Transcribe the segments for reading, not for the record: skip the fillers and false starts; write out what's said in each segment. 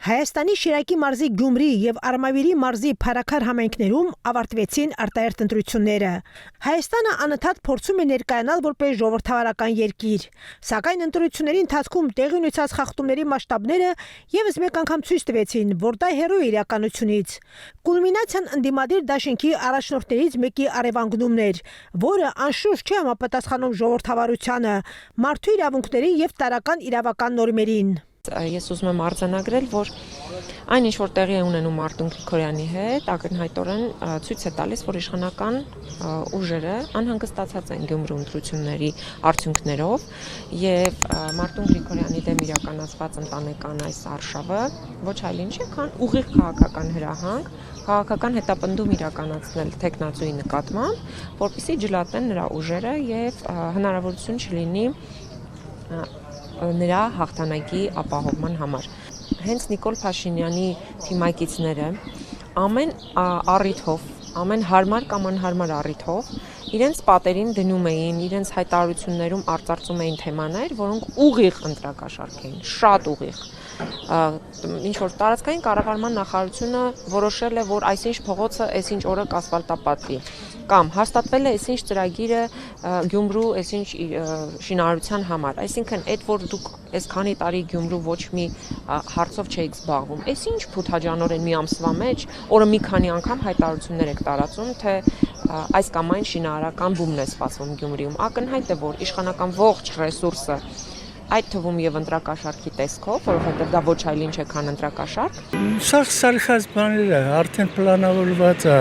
Հայաստանի Շիրակի մարզի Գյումրի և Արմավիրի մարզի Փարաքար համայնքներում ավարտվեցին արտահերթ ընտրությունները։ Հայաստանը անընդհատ փորձում է ներկայանալ որպես ժողովրդավարական երկիր, սակայն ընտրությունների ընթացքում տեղի ունեցած խախտումների մասշտաբները ևս մեկ անգամ ցույց տվեցին, որ դա հեռու է իրականությունից։ Կուլմինացիան ընդդիմադիր դաշինքի առաջնորդներից մեկի առևանգնումն էր, որը անշուշտ չի համապատասխանում ժողովրդավարությանը, մարդու իրավունքների և տարրական իրավական նորմերին։ Ես ուզում եմ արձանագրել, որ այն ինչ որ տեղի է ունենում Մարտուն Գրիգորյանի հետ, ակնհայտորեն ցույց է տալիս, որ իշխանական ուժերը անհանգստացած են Գյումրու ընտրությունների արդյունքներով եւ Մարտուն Գրիգորյանի դեմ իրականացված ընտանեկան այս արշավը ոչ այլ ինչ է, քան ուղիղ քաղաքական հրահանգ, քաղաքական հետապնդում իրականացնել տեխնացուի նկատմամբ, որպեսզի ջլատեն նրա ուժերը եւ հնարավորություն չլինի նրա հաղթանակի ապահովման համար։ Հենց Նիկոլ Փաշինյանի թիմակիցները ամեն առիթով, ամեն հարմար կամ անհարմար առիթով իրենց պատերին դնում էին, իրենց հայտարարություններում արծարծում էին թեմաներ, որոնք ուղիղ ընտրակաշառք էին, շատ ուղիղ։ Ինչ որ տարածքային կառավարման նախարարությունը որոշել է, որ այսինչ փողոցը այսինչ օրը կասֆալտապատվի, կամ հաստատվել է այսինչ ծրագիրը Գյումրու այսինչ շինարարության համար, այսինքն այդ որ դուք այսքանի տարի Գյումրու ոչ մի հարցով չեք զբաղվում, այսինչ փութաջանորեն մի ամսվա մեջ, օրը մի քանի անգամ հայտարարություններ եք տարածում, թե այս կամ այն շինարարական բումն է սպասվում Գյումրիում, ակնհայտ է, որ իշխանական ողջ ռեսուրսը այդ թվում եւ ընտրակաշառքի տեսքով, որովհետեւ դա ոչ այլ ինչ է, քան ընտրակաշառք։ Սա սարքած բաներ է, արդեն պլանավորված է,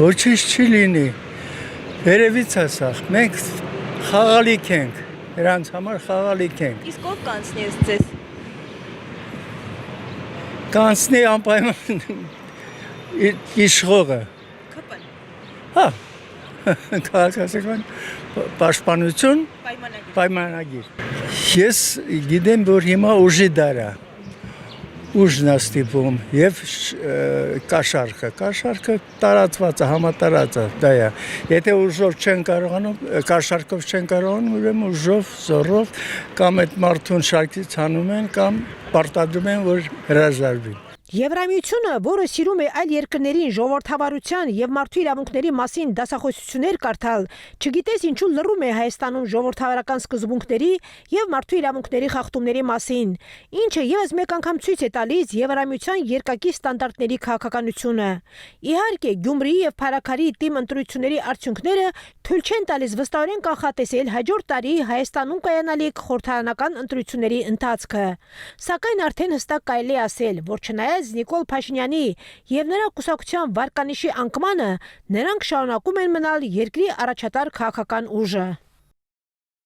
ոչինչ չի լինի։ Երևից է սա, մենք խաղալիք ենք, նրանց համար խաղալիք ենք։ Իսկ ով կանցնի ձեզ։ Կանցնի անպայման իշխողը։ ՔՊ-ն։ Հա։ Քաղաքացիական պաշտպանություն, պայմանագիր։ Ես գիտեմ, որ հիմա ուժի դար է, ուժն է ստիպում և կաշառքը տարածված է, համատարած է, դա է։ Եթե ուժով չեն կարողանում, կաշառքով չեն կարողանում, ուրեմն ուժով, զորով, կամ այդ մարդուն շարքից հանում են, կամ պարտադրում են, որ հրաժարվի։ Եվրամիությունը, որը սիրում է այլ երկրներին ժողովրդավարության և մարդու իրավունքների մասին դասախոսություններ կարդալ, չգիտես ինչու լռում է Հայաստանում ժողովրդավարական սկզբունքների և մարդու իրավունքների խախտումների մասին, ինչը ևս մեկ անգամ ցույց է տալիս Եվրամիության երկակի ստանդարտների քաղաքականությունը։ Իհարկե, Գյումրիի և Փարաքարի թիմ ընտրությունների արդյունքները թույլ չեն տալիս վստահորեն կանխատեսել հաջորդ տարի Հայաստանում կայանալիք խորհրդարանական ընտրությունների ընթացքը։ Սակայն արդեն հստակ կարելի է ասել, որ չնայած Նիկոլ Փաշինյանի և նրա կուսակցության վարկանիշի անկմանը, նրանք շարունակում են մնալ երկրի առաջատար քաղաքական ուժը։